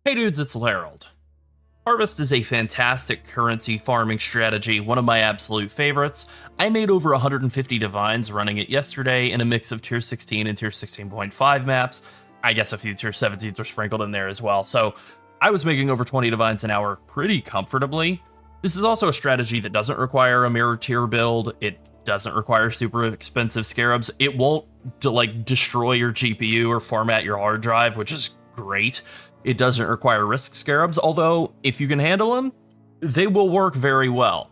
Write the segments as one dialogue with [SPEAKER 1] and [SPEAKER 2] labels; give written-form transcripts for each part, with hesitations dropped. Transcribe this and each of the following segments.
[SPEAKER 1] Hey dudes, it's Harold. Harvest is a fantastic currency farming strategy, one of my absolute favorites. I made over 150 divines running it yesterday in a mix of tier 16 and tier 16.5 maps. I guess a few tier 17s were sprinkled in there as well, so I was making over 20 divines an hour pretty comfortably. This is also a strategy that doesn't require a mirror tier build. It doesn't require super expensive scarabs. It won't destroy your GPU or format your hard drive, which is great. It doesn't require risk scarabs, although if you can handle them, they will work very well.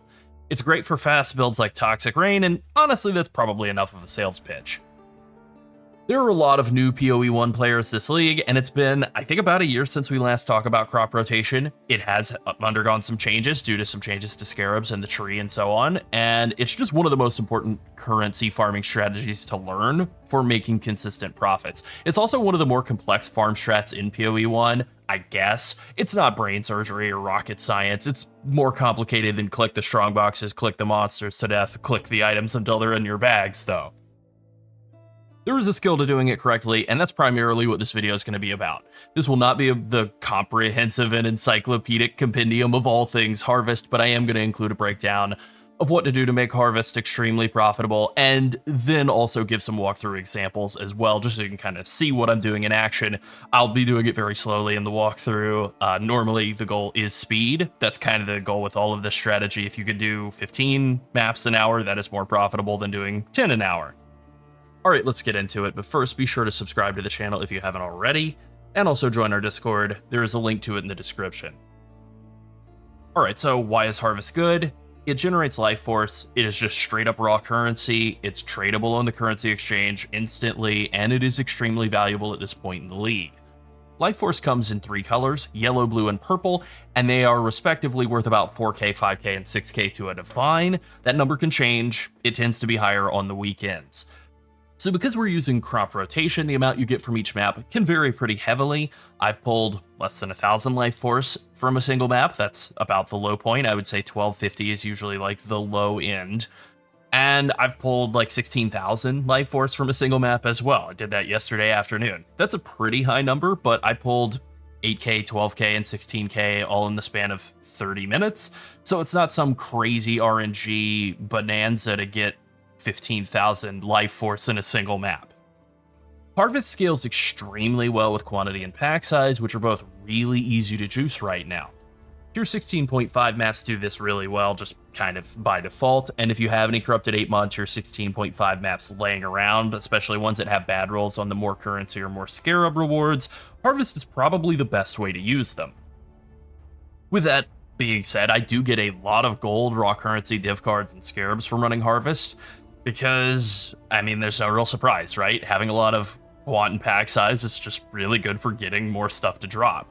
[SPEAKER 1] It's great for fast builds like Toxic Rain, and honestly, that's probably enough of a sales pitch. There are a lot of new PoE 1 players this league, and it's been, I think, about a year since we last talked about crop rotation. It has undergone some changes due to some changes to Scarabs and the tree and so on, and it's just one of the most important currency farming strategies to learn for making consistent profits. It's also one of the more complex farm strats in PoE 1, I guess. It's not brain surgery or rocket science. It's more complicated than click the strong boxes, click the monsters to death, click the items until they're in your bags, though. There is a skill to doing it correctly, and that's primarily what this video is going to be about. This will not be the comprehensive and encyclopedic compendium of all things Harvest, but I am going to include a breakdown of what to do to make Harvest extremely profitable, and then also give some walkthrough examples as well, just so you can kind of see what I'm doing in action. I'll be doing it very slowly in the walkthrough. Normally, the goal is speed. That's kind of the goal with all of this strategy. If you could do 15 maps an hour, that is more profitable than doing 10 an hour. Alright, let's get into it, but first be sure to subscribe to the channel if you haven't already, and also join our Discord. There is a link to it in the description. Alright, so why is Harvest good? It generates life force, it is just straight up raw currency, it's tradable on the currency exchange instantly, and it is extremely valuable at this point in the league. Life force comes in 3 colors, yellow, blue, and purple, and they are respectively worth about 4k, 5k, and 6k to a divine. That number can change, it tends to be higher on the weekends. So because we're using crop rotation, the amount you get from each map can vary pretty heavily. I've pulled less than 1,000 life force from a single map. That's about the low point. I would say 1250 is usually like the low end. And I've pulled like 16,000 life force from a single map as well. I did that yesterday afternoon. That's a pretty high number, but I pulled 8k, 12k, and 16k all in the span of 30 minutes. So it's not some crazy RNG bonanza to get 15,000 life force in a single map. Harvest scales extremely well with quantity and pack size, which are both really easy to juice right now. Tier 16.5 maps do this really well, just kind of by default, and if you have any corrupted 8 mod tier 16.5 maps laying around, especially ones that have bad rolls on the more currency or more scarab rewards, Harvest is probably the best way to use them. With that being said, I do get a lot of gold, raw currency, div cards, and scarabs from running Harvest, because, I mean, there's no real surprise, right? Having a lot of quant and pack size is just really good for getting more stuff to drop.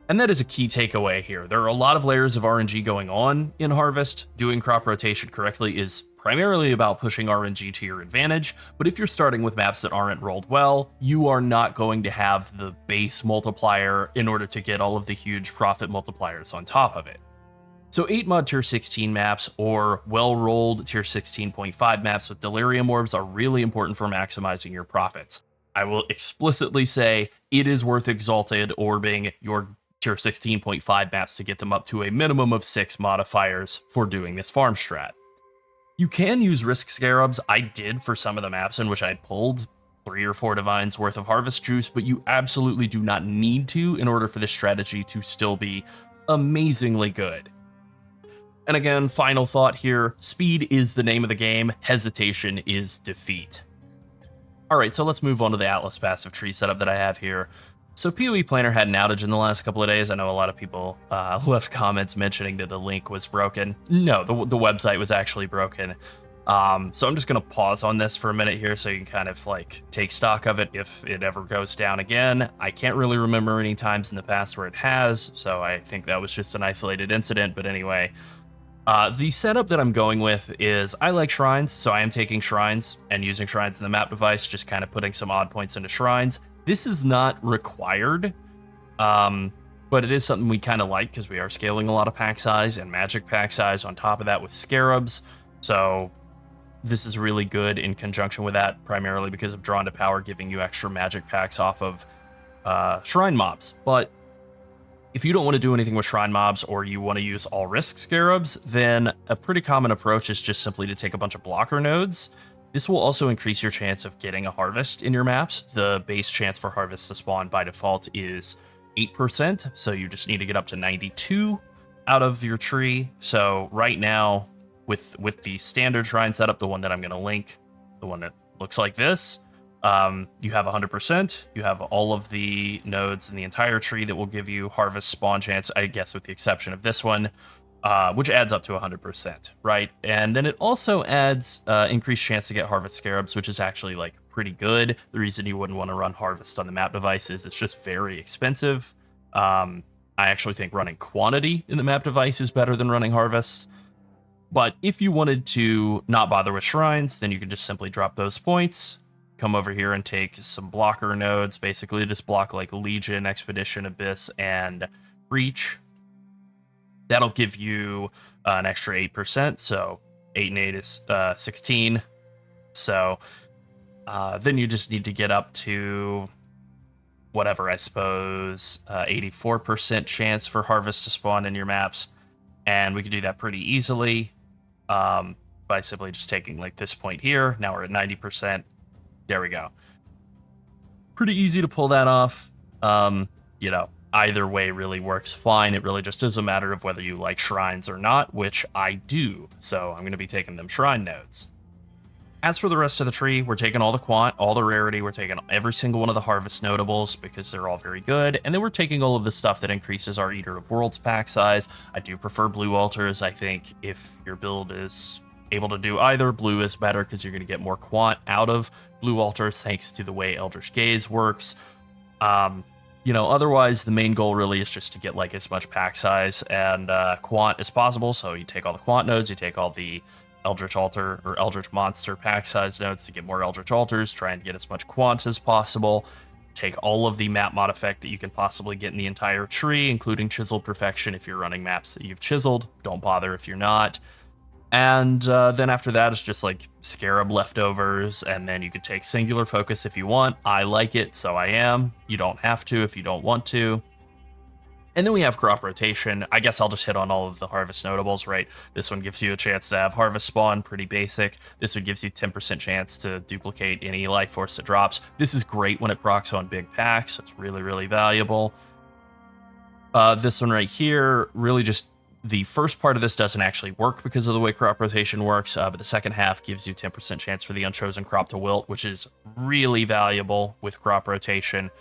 [SPEAKER 1] And that is a key takeaway here. There are a lot of layers of RNG going on in Harvest. Doing crop rotation correctly is primarily about pushing RNG to your advantage, but if you're starting with maps that aren't rolled well, you are not going to have the base multiplier in order to get all of the huge profit multipliers on top of it. So 8 mod tier 16 maps or well-rolled tier 16.5 maps with Delirium Orbs are really important for maximizing your profits. I will explicitly say it is worth Exalted orbing your tier 16.5 maps to get them up to a minimum of 6 modifiers for doing this farm strat. You can use risk scarabs. I did for some of the maps in which I pulled 3 or 4 divines worth of harvest juice, but you absolutely do not need to in order for this strategy to still be amazingly good. And again, final thought here, speed is the name of the game, hesitation is defeat. Alright, so let's move on to the Atlas passive tree setup that I have here. So PoE Planner had an outage in the last couple of days. I know a lot of people left comments mentioning that the link was broken. No, the website was actually broken. So I'm just going to pause on this for a minute here so you can kind of like take stock of it if it ever goes down again. I can't really remember any times in the past where it has, so I think that was just an isolated incident, but anyway. The setup that I'm going with is I like shrines, so I am taking shrines and using shrines in the map device, just kind of putting some odd points into shrines. This is not required, but it is something we kind of like because we are scaling a lot of pack size and magic pack size on top of that with scarabs. So this is really good in conjunction with that, primarily because of Drawn to Power giving you extra magic packs off of shrine mobs. But If you don't want to do anything with shrine mobs or you want to use all risk scarabs, then a pretty common approach is just simply to take a bunch of blocker nodes. This will also increase your chance of getting a harvest in your maps. The base chance for harvest to spawn by default is 8%, so you just need to get up to 92 out of your tree. So right now, with the standard shrine setup, the one that I'm going to link, the one that looks like this, you have 100%. You have all of the nodes in the entire tree that will give you harvest spawn chance, I guess with the exception of this one, which adds up to 100%, right? And then it also adds increased chance to get harvest scarabs, which is actually like pretty good. The reason you wouldn't want to run harvest on the map device is it's just very expensive. I actually think running quantity in the map device is better than running harvest. But if you wanted to not bother with shrines, then you could just simply drop those points, come over here and take some blocker nodes, basically just block like Legion, Expedition, Abyss, and Breach. That'll give you an extra 8%, so 8 and 8 is 16. So then you just need to get up to whatever, I suppose, 84% chance for harvest to spawn in your maps. And we could do that pretty easily by simply just taking like this point here. Now we're at 90%. There we go. Pretty easy to pull that off. You know, either way really works fine. It really just is a matter of whether you like shrines or not, which I do. So I'm going to be taking them shrine nodes. As for the rest of the tree, we're taking all the quant, all the rarity, we're taking every single one of the harvest notables because they're all very good, and then we're taking all of the stuff that increases our Eater of Worlds pack size. I do prefer blue altars. I think if your build is able to do either, blue is better because you're going to get more quant out of blue altars thanks to the way Eldritch Gaze works. You know, otherwise the main goal really is just to get like as much pack size and quant as possible. So you take all the quant nodes, you take all the Eldritch Altar or Eldritch Monster pack size nodes to get more Eldritch Altars, try and get as much quant as possible. Take all of the map mod effect that you can possibly get in the entire tree, including Chiseled Perfection if you're running maps that you've chiseled. Don't bother if you're not. And then after that, it's just like Scarab leftovers, and then you could take Singular Focus if you want. I like it, so I am. You don't have to if you don't want to. And then we have Crop Rotation. I guess I'll just hit on all of the Harvest notables, right? This one gives you a chance to have Harvest spawn, pretty basic. This one gives you 10% chance to duplicate any Life Force that drops. This is great when it procs on big packs. It's really, really valuable. This one right here, really just the first part of this doesn't actually work because of the way Crop Rotation works, but the second half gives you 10% chance for the Unchosen Crop to wilt, which is really valuable with Crop Rotation.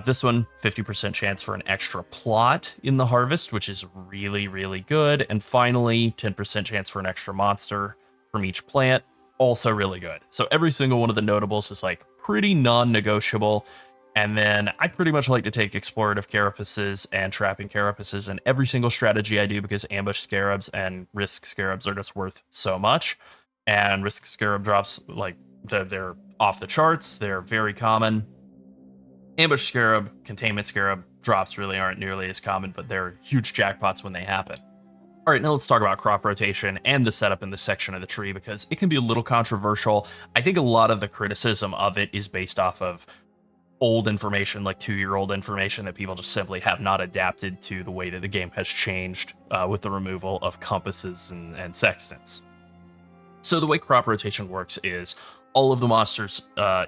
[SPEAKER 1] This one, 50% chance for an extra plot in the harvest, which is really, really good. And finally, 10% chance for an extra monster from each plant, also really good. So every single one of the notables is like pretty non-negotiable. And then I pretty much like to take explorative carapaces and trapping carapaces in every single strategy I do because ambush scarabs and risk scarabs are just worth so much. And risk scarab drops, like they're off the charts. They're very common. Ambush Scarab, Containment Scarab drops really aren't nearly as common, but they're huge jackpots when they happen. All right, now let's talk about Crop Rotation and the setup in this section of the tree because it can be a little controversial. I think a lot of the criticism of it is based off of old information, like 2-year-old information that people just simply have not adapted to the way that the game has changed with the removal of compasses and sextants. So the way Crop Rotation works is all of the monsters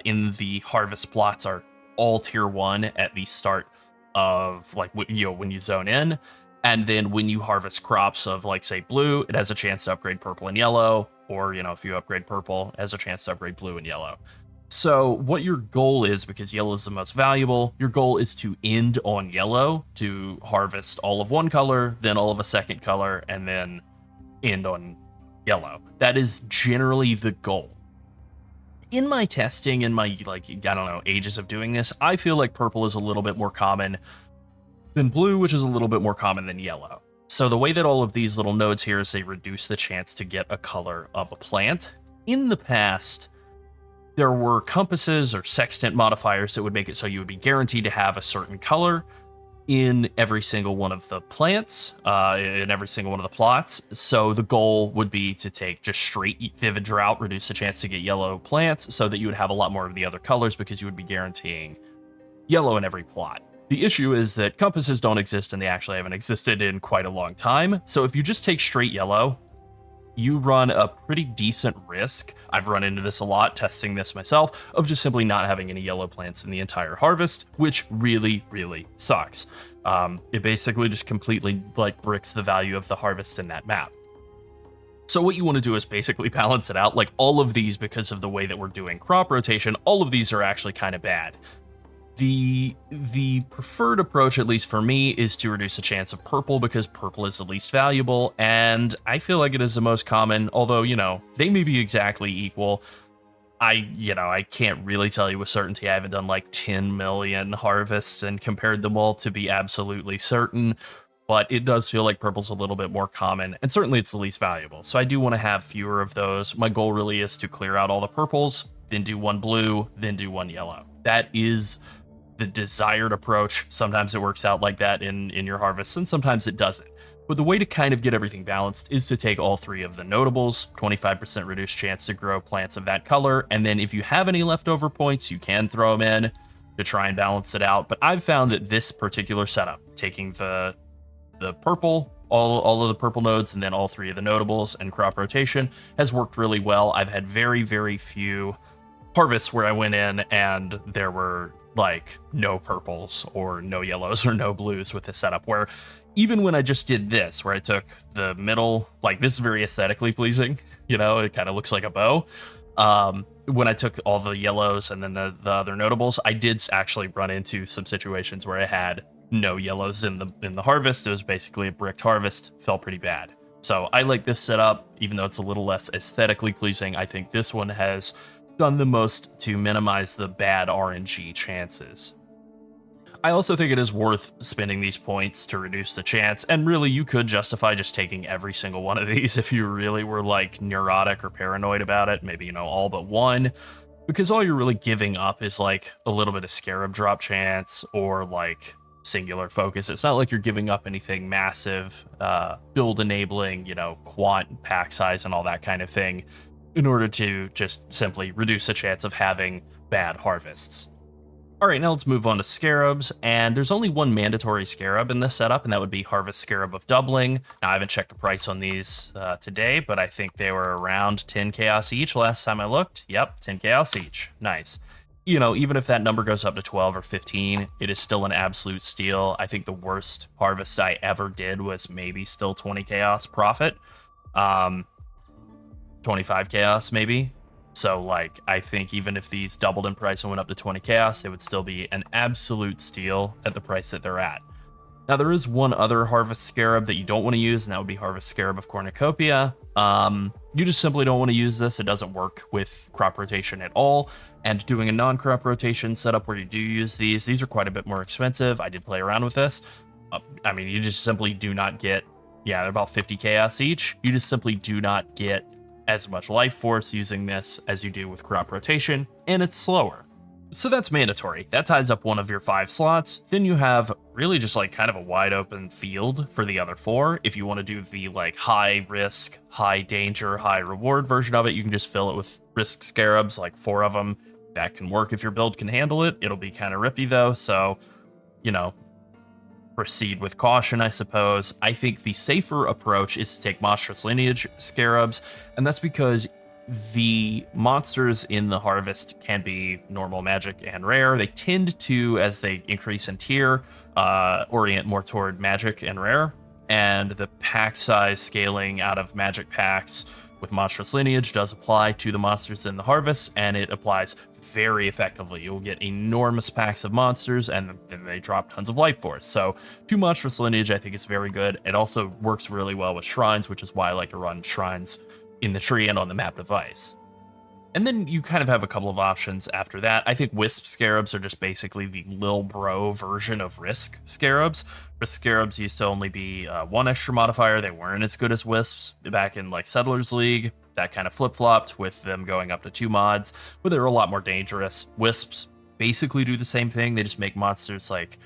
[SPEAKER 1] in the harvest plots are all tier 1 at the start of like when you zone in, and then when you harvest crops of like say blue, it has a chance to upgrade purple and yellow, or if you upgrade purple, it has a chance to upgrade blue and yellow. So what your goal is, because yellow is the most valuable, your goal is to end on yellow, to harvest all of one color, then all of a second color, and then end on yellow. That is generally the goal. In my testing, in my, ages of doing this, I feel like purple is a little bit more common than blue, which is a little bit more common than yellow. So the way that all of these little nodes here is they reduce the chance to get a color of a plant. In the past, there were compasses or sextant modifiers that would make it so you would be guaranteed to have a certain color in every single one of the plants, in every single one of the plots. So the goal would be to take just straight Vivid Drought, reduce the chance to get yellow plants so that you would have a lot more of the other colors because you would be guaranteeing yellow in every plot. The issue is that compasses don't exist and they actually haven't existed in quite a long time. So if you just take straight yellow, you run a pretty decent risk. I've run into this a lot testing this myself, of just simply not having any yellow plants in the entire harvest, which really, really sucks. It basically just completely like bricks the value of the harvest in that map. So what you want to do is basically balance it out. Like all of these, because of the way that we're doing crop rotation, all of these are actually kind of bad. The preferred approach, at least for me, is to reduce the chance of purple because purple is the least valuable, and I feel like it is the most common, although, you know, they may be exactly equal. I can't really tell you with certainty. I haven't done like 10 million harvests and compared them all to be absolutely certain, but it does feel like purple's a little bit more common, and certainly it's the least valuable. So I do want to have fewer of those. My goal really is to clear out all the purples, then do one blue, then do one yellow. That is the desired approach. Sometimes it works out like that in your harvests, and sometimes it doesn't. But the way to kind of get everything balanced is to take all three of the notables, 25% reduced chance to grow plants of that color, and then if you have any leftover points, you can throw them in to try and balance it out. But I've found that this particular setup, taking the purple, all of the purple nodes, and then all three of the notables and crop rotation, has worked really well. I've had very, very few harvests where I went in and there were like no purples or no yellows or no blues with this setup, where even when I just did this, where I took the middle, like this is very aesthetically pleasing, you know, it kind of looks like a bow. When I took all the yellows and then the other notables, I did actually run into some situations where I had no yellows in the harvest. It was basically a bricked harvest, felt pretty bad. So I like this setup, even though it's a little less aesthetically pleasing. I think this one has done the most to minimize the bad RNG chances. I also think it is worth spending these points to reduce the chance, and really you could justify just taking every single one of these if you really were like neurotic or paranoid about it, maybe, you know, all but one, because all you're really giving up is like a little bit of scarab drop chance or like singular focus. It's not like you're giving up anything massive, build enabling, you know, quant, pack size, and all that kind of thing, in order to just simply reduce the chance of having bad harvests. All right, now let's move on to Scarabs, and there's only one mandatory Scarab in this setup, and that would be Harvest Scarab of Doubling. Now, I haven't checked the price on these today, but I think they were around 10 chaos each last time I looked. Yep, 10 chaos each. Nice. You know, even if that number goes up to 12 or 15, it is still an absolute steal. I think the worst harvest I ever did was maybe still 20 chaos profit. 25 chaos maybe. So like, I think even if these doubled in price and went up to 20 chaos, it would still be an absolute steal at the price that they're at. Now there is one other Harvest Scarab that you don't want to use, and that would be Harvest Scarab of Cornucopia. You just simply don't want to use this. It doesn't work with crop rotation at all. And doing a non-crop rotation setup where you do use these are quite a bit more expensive. I did play around with this. I mean, you just simply do not get, yeah, they're about 50 chaos each. You just simply do not get as much life force using this as you do with crop rotation, and it's slower. So that's mandatory. That ties up one of your 5 slots. Then you have really just like kind of a wide open field for the other 4. If you want to do the like high risk, high danger, high reward version of it, you can just fill it with risk scarabs, like 4 of them. That can work if your build can handle it. It'll be kind of rippy though, so, you know, proceed with caution, I suppose. I think the safer approach is to take Monstrous Lineage Scarabs, and that's because the monsters in the harvest can be normal, magic, and rare. They tend to, as they increase in tier, orient more toward magic and rare, and the pack size scaling out of magic packs with Monstrous Lineage does apply to the monsters in the harvest, and it applies very effectively. You'll get enormous packs of monsters, and then they drop tons of life force. So 2 Monstrous Lineage I think is very good. It also works really well with shrines, which is why I like to run shrines in the tree and on the map device. And then you kind of have a couple of options after that. I think Wisp Scarabs are just basically the Lil Bro version of Risk Scarabs. Risk Scarabs used to only be 1 extra modifier. They weren't as good as Wisps back in like Settlers League. That kind of flip-flopped with them going up to 2 mods, but they were a lot more dangerous. Wisps basically do the same thing. They just make monsters like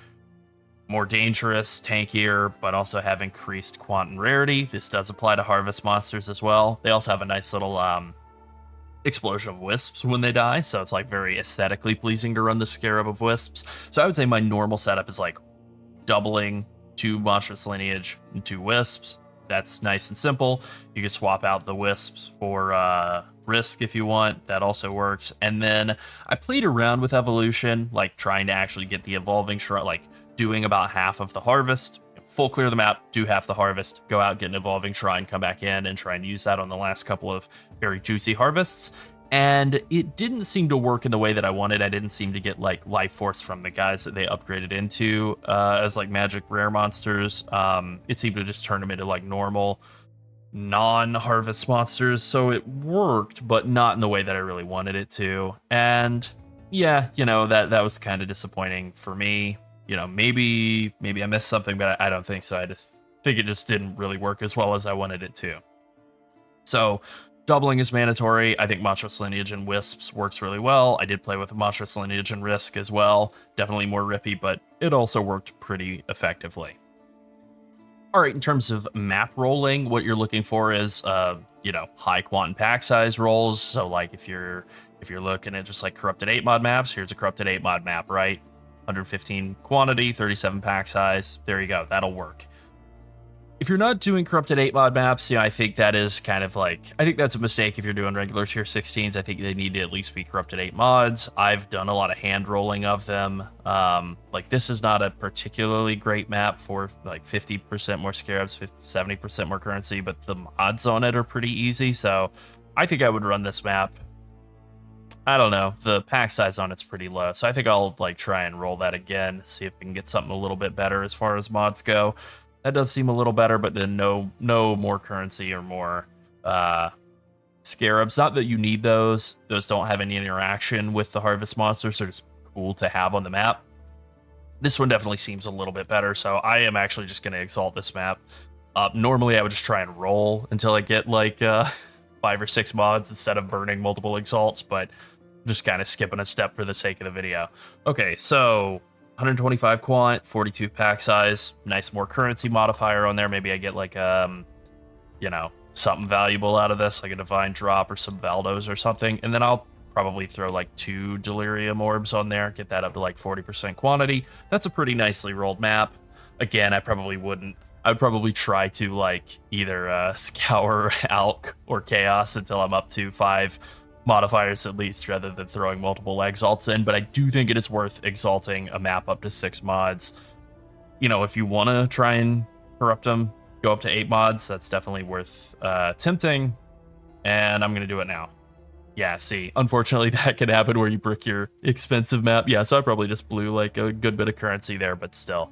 [SPEAKER 1] more dangerous, tankier, but also have increased quant and rarity. This does apply to harvest monsters as well. They also have a nice little explosion of wisps when they die, so it's like very aesthetically pleasing to run the Scarab of Wisps. So I would say my normal setup is like doubling 2 Monstrous Lineage and 2 Wisps. That's nice and simple. You can swap out the Wisps for Risk if you want. That also works. And then I played around with Evolution, like trying to actually get the Evolving Shrine, like doing about half of the Harvest. Full clear the map, do half the Harvest, go out, get an Evolving Shrine, come back in, and try and use that on the last couple of very juicy harvests. And it didn't seem to work in the way that I wanted. I didn't seem to get like Life Force from the guys that they upgraded into as like magic rare monsters. It seemed to just turn them into like normal non-harvest monsters. So it worked, but not in the way that I really wanted it to. And yeah, you know, that was kind of disappointing for me. You know, maybe I missed something, but I don't think so. I just think it just didn't really work as well as I wanted it to. So doubling is mandatory. I think Monstrous Lineage and Wisps works really well. I did play with Monstrous Lineage and Risk as well. Definitely more rippy, but it also worked pretty effectively. All right, in terms of map rolling, what you're looking for is, you know, high quant pack size rolls. So like if you're looking at just like Corrupted 8 mod maps, here's a Corrupted 8 mod map, right? 115 quantity, 37 pack size. There you go. That'll work. If you're not doing Corrupted 8 mod maps, I think that is kind of like, I think that's a mistake if you're doing regular tier 16s. I think they need to at least be Corrupted 8 mods. I've done a lot of hand rolling of them. Like this is not a particularly great map for like 50% more Scarabs, 70% more currency, but the mods on it are pretty easy. So I think I would run this map. I don't know, the pack size on it's pretty low, so I think I'll like try and roll that again, see if we can get something a little bit better as far as mods go. That does seem a little better, but then no more currency or more Scarabs. Not that you need those. Those don't have any interaction with the harvest monsters, so it's cool to have on the map. This one definitely seems a little bit better, so I am actually just going to exalt this map. Normally I would just try and roll until I get like 5 or 6 mods instead of burning multiple exalts, but just kind of skipping a step for the sake of the video. Okay, so 125 quant, 42 pack size, nice more currency modifier on there. Maybe I get like, you know, something valuable out of this, like a Divine Drop or some Valdos or something. And then I'll probably throw like 2 Delirium Orbs on there, get that up to like 40% quantity. That's a pretty nicely rolled map. Again, I'd probably try to like either scour Alk or Chaos until I'm up to 5 modifiers at least, rather than throwing multiple exalts in. But I do think it is worth exalting a map up to 6 mods. You know, if you want to try and corrupt them, go up to 8 mods. That's definitely worth attempting. And I'm going to do it now. Yeah, see, unfortunately that can happen where you brick your expensive map. Yeah, so I probably just blew like a good bit of currency there, but still,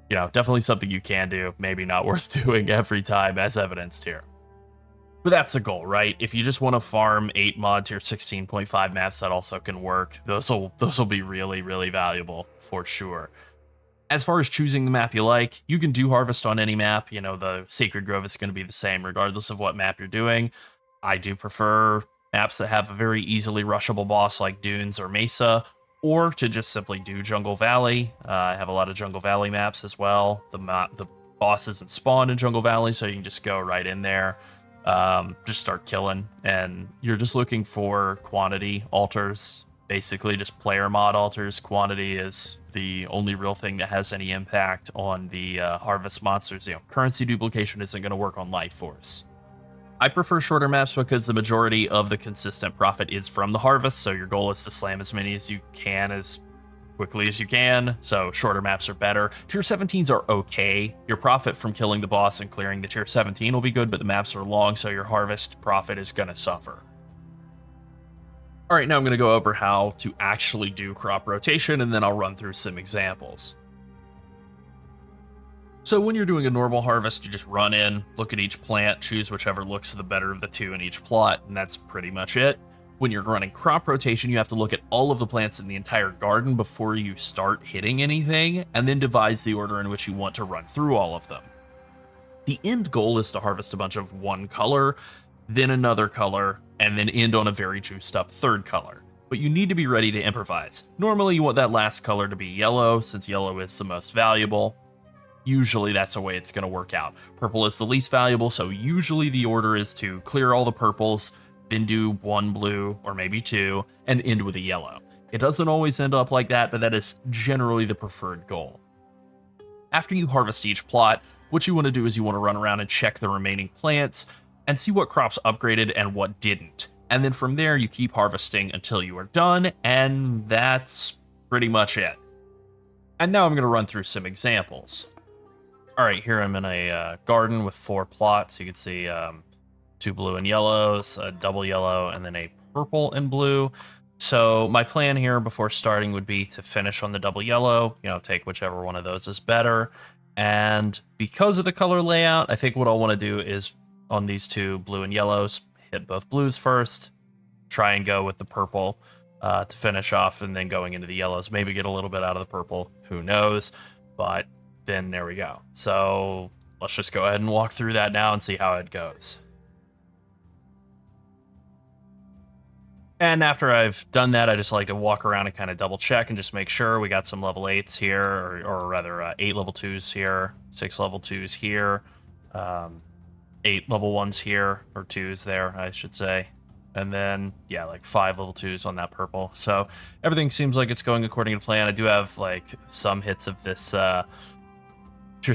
[SPEAKER 1] you know, definitely something you can do. Maybe not worth doing every time, as evidenced here. But that's the goal, right? If you just want to farm 8 mod tier 16.5 maps, that also can work. Those will be really, really valuable for sure. As far as choosing the map you like, you can do harvest on any map. You know, the Sacred Grove is going to be the same regardless of what map you're doing. I do prefer maps that have a very easily rushable boss like Dunes or Mesa, or to just simply do Jungle Valley. I have a lot of Jungle Valley maps as well. The boss isn't spawned in Jungle Valley, so you can just go right in there. Just start killing, and you're just looking for quantity altars, basically just player mod altars. Quantity is the only real thing that has any impact on the harvest monsters. You know, currency duplication isn't going to work on Life Force. I prefer shorter maps because the majority of the consistent profit is from the harvest, so your goal is to slam as many as you can as quickly as you can, so shorter maps are better. Tier 17s are okay. Your profit from killing the boss and clearing the tier 17 will be good, but the maps are long, so your harvest profit is going to suffer. All right, now I'm going to go over how to actually do crop rotation, and then I'll run through some examples. So when you're doing a normal harvest, you just run in, look at each plant, choose whichever looks the better of the 2 in each plot, and that's pretty much it. When you're running crop rotation, you have to look at all of the plants in the entire garden before you start hitting anything, and then devise the order in which you want to run through all of them. The end goal is to harvest a bunch of one color, then another color, and then end on a very juiced up third color. But you need to be ready to improvise. Normally you want that last color to be yellow, since yellow is the most valuable. Usually that's the way it's going to work out. Purple is the least valuable, so usually the order is to clear all the purples, then do 1 blue or maybe 2, and end with a yellow. It doesn't always end up like that, but that is generally the preferred goal. After you harvest each plot, what you want to do is you want to run around and check the remaining plants and see what crops upgraded and what didn't. And then from there, you keep harvesting until you are done, and that's pretty much it. And now I'm going to run through some examples. All right, here I'm in a garden with 4 plots. You can see 2 blue and yellows, a double yellow, and then a purple and blue. So my plan here before starting would be to finish on the double yellow, take whichever one of those is better. And because of the color layout, I think what I'll want to do is on these 2 blue and yellows, hit both blues first, try and go with the purple to finish off, and then going into the yellows, maybe get a little bit out of the purple, who knows, but then there we go. So let's just go ahead and walk through that now and see how it goes. And after I've done that, I just like to walk around and kind of double check and just make sure we got some level 8s here, or rather 8 level 2s here, 6 level 2s here, 8 level 1s here, or 2s there, I should say. And then, yeah, like 5 level 2s on that purple. So everything seems like it's going according to plan. I do have like some hits of this tier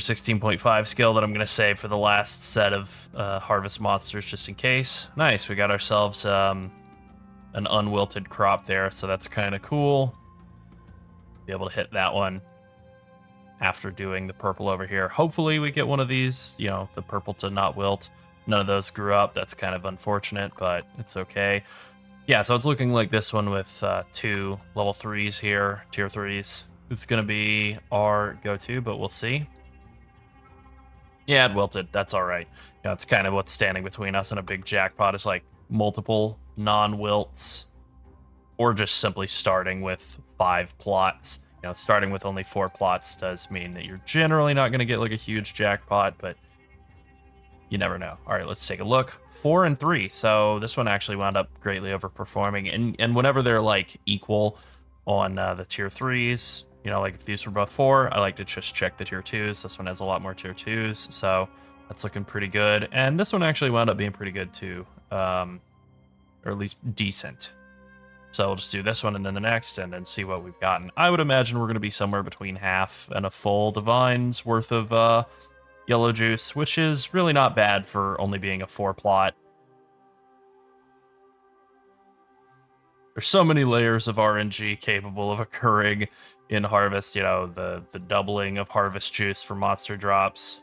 [SPEAKER 1] 16.5 skill that I'm going to save for the last set of harvest monsters just in case. Nice, we got ourselves an unwilted crop there, so that's kind of cool. Be able to hit that one after doing the purple over here. Hopefully we get one of these, the purple to not wilt. None of those grew up. That's kind of unfortunate, but it's okay. Yeah, so it's looking like this one with 2 level 3s here, tier 3s. It's going to be our go-to, but we'll see. Yeah, it wilted. That's all right. It's kind of what's standing between us and a big jackpot is like multiple non-wilts, or just simply starting with 5 plots. Starting with only 4 plots does mean that you're generally not going to get like a huge jackpot, but you never know. All right, let's take a look. 4 and 3. So this one actually wound up greatly overperforming. And whenever they're like equal on the tier 3s, like if these were both 4, I like to just check the tier 2s. This one has a lot more tier 2s, so that's looking pretty good. And this one actually wound up being pretty good too. Or at least decent. So we'll just do this one and then the next and then see what we've gotten. I would imagine we're going to be somewhere between half and a full divine's worth of yellow juice, which is really not bad for only being a 4 plot. There's so many layers of RNG capable of occurring in Harvest, the doubling of Harvest juice for monster drops.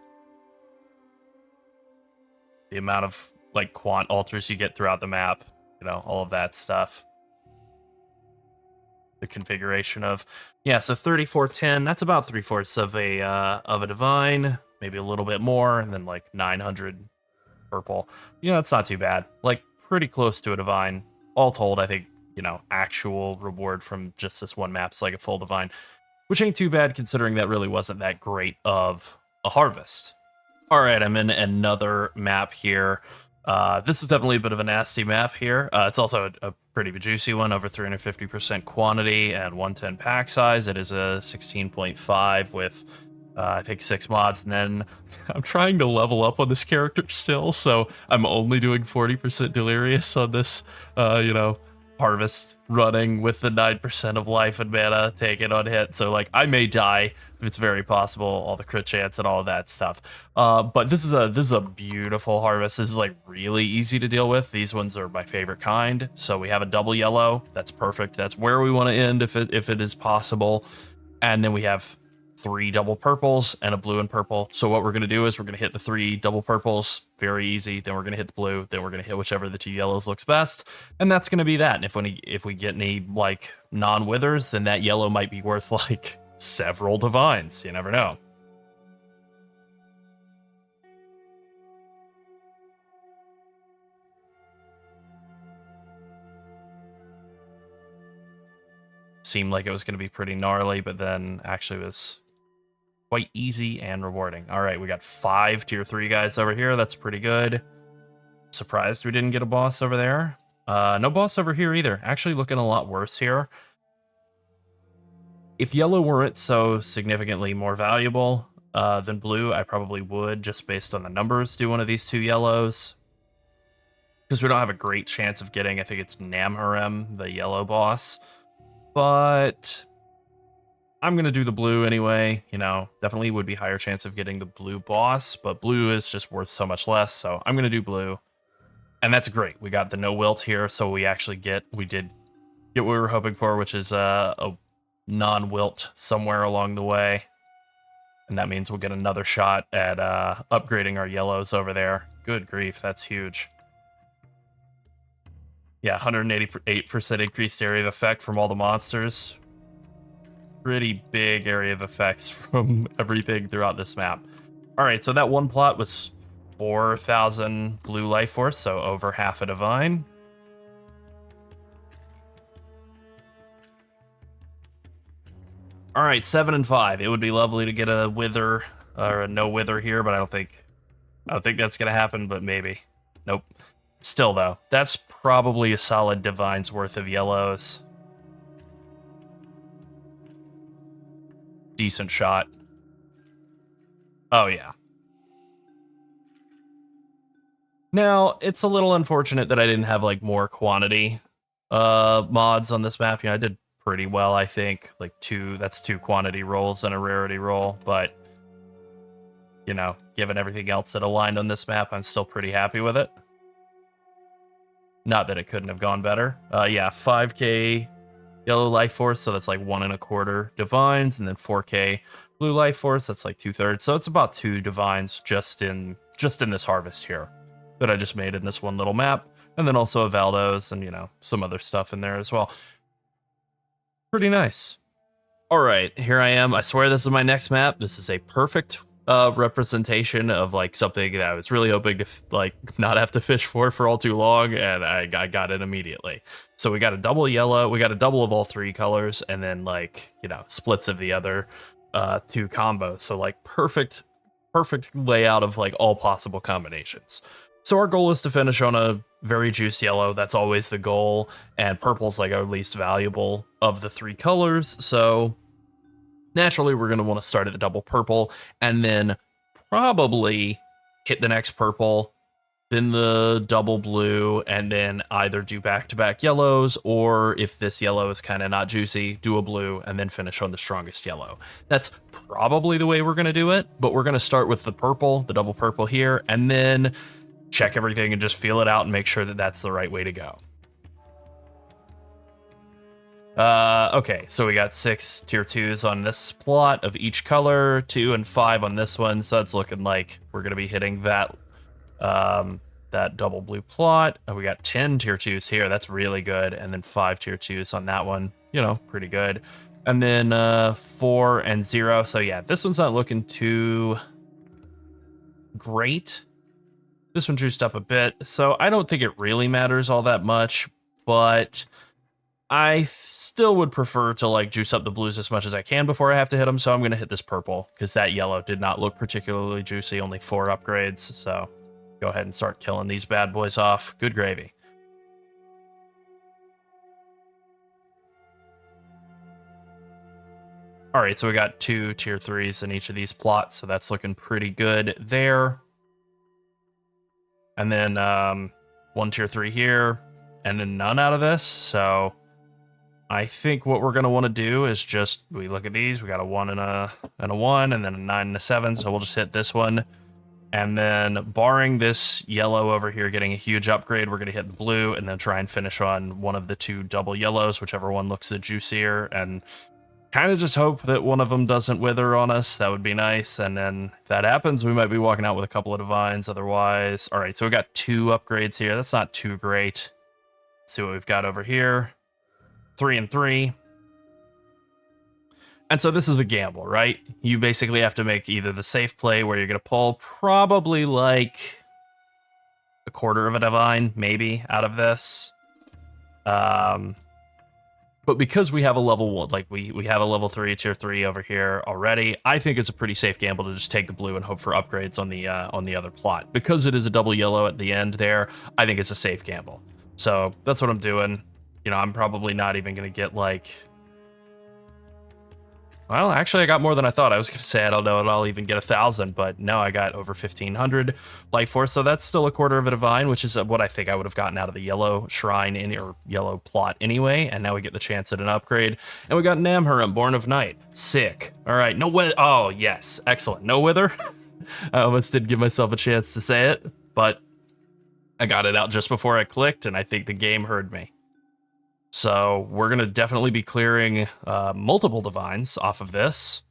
[SPEAKER 1] The amount of like quant alters you get throughout the map. All of that stuff. The configuration of, so 3410, that's about 3/4 of a divine, maybe a little bit more, and then like 900 purple. It's not too bad. Like pretty close to a divine. All told, I think, actual reward from just this one map's like a full divine, which ain't too bad considering that really wasn't that great of a harvest. All right, I'm in another map here. This is definitely a bit of a nasty map here. It's also a pretty juicy one, over 350% quantity and 110 pack size. It is a 16.5 with, I think, 6 mods. And then I'm trying to level up on this character still, so I'm only doing 40% delirious on this, harvest running with the 9% of life and mana taken on hit. So, like, I may die. It's very possible, all the crit chance and all of that stuff. But this is a beautiful harvest. This is like really easy to deal with. These ones are my favorite kind. So we have a double yellow. That's perfect. That's where we want to end if it is possible. And then we have 3 double purples and a blue and purple. So what we're going to do is we're going to hit the 3 double purples. Very easy. Then we're going to hit the blue. Then we're going to hit whichever of the 2 yellows looks best. And that's going to be that. And if we get any like non-withers, then that yellow might be worth like several divines. You never know. Seemed like it was going to be pretty gnarly, but then actually was quite easy and rewarding. All right, we got 5 tier 3 guys over here. That's pretty good. Surprised we didn't get a boss over there. No boss over here either. Actually looking a lot worse here. If yellow weren't so significantly more valuable than blue, I probably would, just based on the numbers, do one of these 2 yellows. because we don't have a great chance of getting, I think it's Namharem, the yellow boss. But I'm going to do the blue anyway. You know, definitely would be higher chance of getting the blue boss, but blue is just worth so much less, so I'm going to do blue. And that's great. We got the no wilt here, so we did get what we were hoping for, which is a non-wilt somewhere along the way. And that means we'll get another shot at upgrading our yellows over there. Good grief, that's huge. Yeah, 188% increased area of effect from all the monsters. Pretty big area of effects from everything throughout this map. All right, so that one plot was 4,000 blue life force, so over half a divine. All right, 7 and 5. It would be lovely to get a wither or a no wither here, but I don't think that's gonna happen. But maybe. Nope. Still though, that's probably a solid divine's worth of yellows. Decent shot. Oh yeah. Now it's a little unfortunate that I didn't have like more quantity mods on this map. You know, I did pretty well, I think. Like that's two quantity rolls and a rarity roll, but you know, given everything else that aligned on this map, I'm still pretty happy with it. Not that it couldn't have gone better. Yeah, 5k yellow life force, so that's like 1 1/4 divines, and then 4k blue life force, that's like 2/3. So it's about 2 divines just in this harvest here that I just made in this one little map, and then also a Valdos and, you know, some other stuff in there as well. Pretty nice. All right, here I am. I swear this is my next map. This is a perfect representation of like something that I was really hoping to like not have to fish for all too long, and I got it immediately. So we got a double yellow, we got a double of all 3 colors, and then like, you know, splits of the other 2 combos. So like perfect layout of like all possible combinations. So our goal is to finish on a very juice yellow. That's always the goal, and purple's like our least valuable of the 3 colors. So naturally, we're going to want to start at the double purple and then probably hit the next purple, then the double blue, and then either do back-to-back yellows, or if this yellow is kind of not juicy, do a blue and then finish on the strongest yellow. That's probably the way we're going to do it, but we're going to start with the purple, the double purple here, and then check everything and just feel it out and make sure that that's the right way to go. Okay, so we got 6 tier 2s on this plot of each color, 2 and 5 on this one, so it's looking like we're going to be hitting that double blue plot. And we got 10 tier 2s here, that's really good, and then 5 tier 2s on that one, you know, pretty good. And then 4 and 0, so yeah, this one's not looking too great. This one juiced up a bit, so I don't think it really matters all that much, but I still would prefer to like juice up the blues as much as I can before I have to hit them, so I'm going to hit this purple because that yellow did not look particularly juicy, only 4 upgrades, so go ahead and start killing these bad boys off. Good gravy. All right, so we got 2 tier 3s in each of these plots, so that's looking pretty good there. And then 1 tier 3 here, and then none out of this, so I think what we're going to want to do is just, we look at these, we got a 1 and a 1, and then a 9 and a 7, so we'll just hit this one. And then barring this yellow over here getting a huge upgrade, we're going to hit the blue, and then try and finish on one of the 2 double yellows, whichever one looks the juicier, and kind of just hope that one of them doesn't wither on us. That would be nice, and then if that happens, we might be walking out with a couple of divines otherwise. All right, so we got 2 upgrades here. That's not too great. Let's see what we've got over here. 3 and 3. And so this is the gamble, right? You basically have to make either the safe play where you're going to pull probably like a quarter of a divine, maybe, out of this. But because we have a level 1, like we have a level 3, tier 3 over here already, I think it's a pretty safe gamble to just take the blue and hope for upgrades on the other plot. Because it is a double yellow at the end there, I think it's a safe gamble. So that's what I'm doing. You know, I'm probably not even going to get like Well, actually, I got more than I thought. I was going to say I don't know if I'll even get 1,000, but no, I got over 1,500 life force, so that's still a quarter of a divine, which is what I think I would have gotten out of the yellow shrine or yellow plot anyway, and now we get the chance at an upgrade. And we got Namharim, Born of Night. Sick. All right, no wither. Oh, yes, excellent. No wither. I almost did give myself a chance to say it, but I got it out just before I clicked, and I think the game heard me. So we're going to definitely be clearing multiple divines off of this.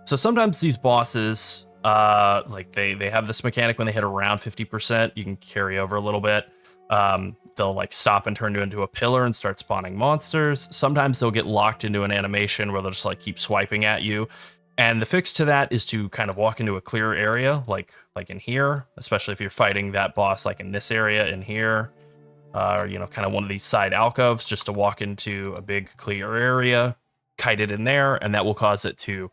[SPEAKER 1] So sometimes these bosses, like they have this mechanic when they hit around 50%, you can carry over a little bit. They'll like stop and turn you into a pillar and start spawning monsters. Sometimes they'll get locked into an animation where they'll just like keep swiping at you. And the fix to that is to kind of walk into a clear area, like in here, especially if you're fighting that boss like in this area in here. Or, you know, kind of one of these side alcoves, just to walk into a big clear area, kite it in there, and that will cause it to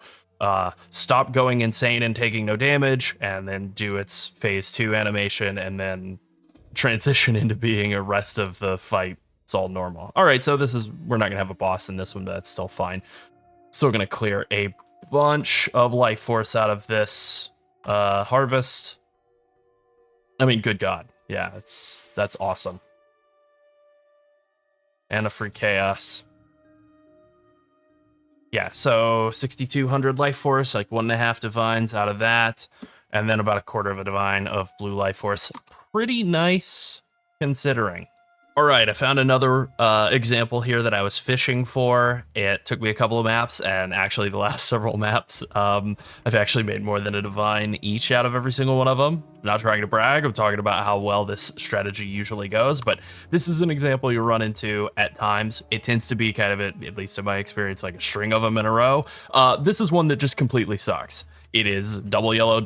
[SPEAKER 1] stop going insane and taking no damage, and then do its phase 2 animation, and then transition into being a rest of the fight. It's all normal. All right, so we're not gonna have a boss in this one, but that's still fine. Still gonna clear a bunch of life force out of this harvest. I mean, good God, yeah, that's awesome. And a free chaos. Yeah, so 6,200 life force, like 1.5 divines out of that, and then about a quarter of a divine of blue life force. Pretty nice, considering. All right, I found another example here that I was fishing for. It took me a couple of maps, and actually the last several maps, I've actually made more than a divine each out of every single one of them. I'm not trying to brag, I'm talking about how well this strategy usually goes, but this is an example you run into at times. It tends to be kind of, at least in my experience, like a string of them in a row. This is one that just completely sucks. It is double yellow,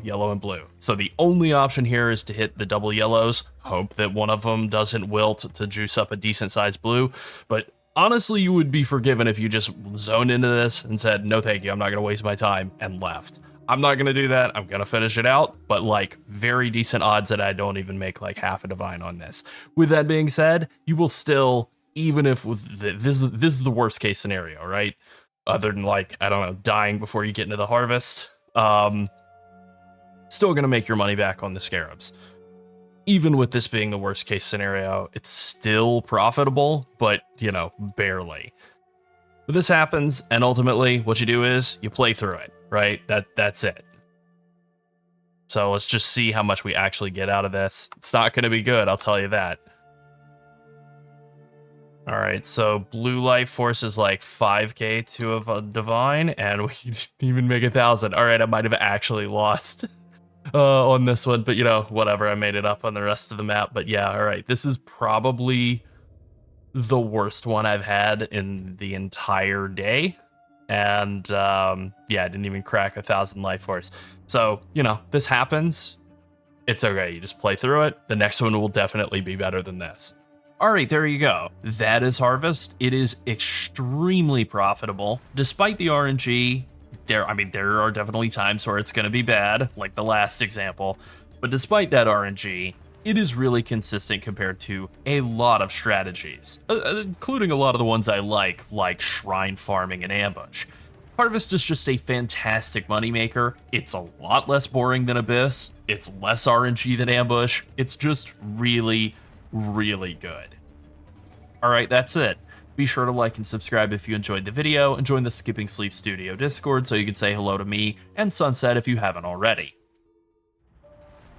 [SPEAKER 1] yellow, and blue. So the only option here is to hit the double yellows, hope that one of them doesn't wilt to juice up a decent sized blue. But honestly, you would be forgiven if you just zoned into this and said, no thank you, I'm not gonna waste my time, and left. I'm not gonna do that, I'm gonna finish it out, but like very decent odds that I don't even make like half a divine on this. With that being said, you will still, even if with this is the worst case scenario, right? Other than like, I don't know, dying before you get into the harvest, still gonna make your money back on the Scarabs. Even with this being the worst case scenario, it's still profitable, but you know, barely. But this happens, and ultimately what you do is you play through it, right? That's it. So let's just see how much we actually get out of this. It's not gonna be good, I'll tell you that. All right, so blue life force is like 5k to a divine, and we didn't even make 1,000. All right, I might have actually lost on this one, but you know, whatever, I made it up on the rest of the map. But yeah, all right, this is probably the worst one I've had in the entire day. And yeah, I didn't even crack 1,000 life force. So, you know, this happens. It's okay, you just play through it. The next one will definitely be better than this. All right, there you go. That is Harvest. It is extremely profitable. Despite the RNG, there are definitely times where it's going to be bad, like the last example. But despite that RNG, it is really consistent compared to a lot of strategies, including a lot of the ones I like shrine farming and ambush. Harvest is just a fantastic moneymaker. It's a lot less boring than Abyss. It's less RNG than ambush. It's just really, really good. All right, that's it. Be sure to like and subscribe if you enjoyed the video, and join the Skipping Sleep Studio Discord so you can say hello to me and Sunset if you haven't already.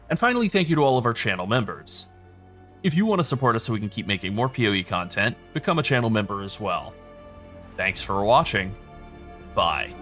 [SPEAKER 1] And finally, thank you to all of our channel members. If you want to support us so we can keep making more PoE content, become a channel member as well. Thanks for watching. Bye.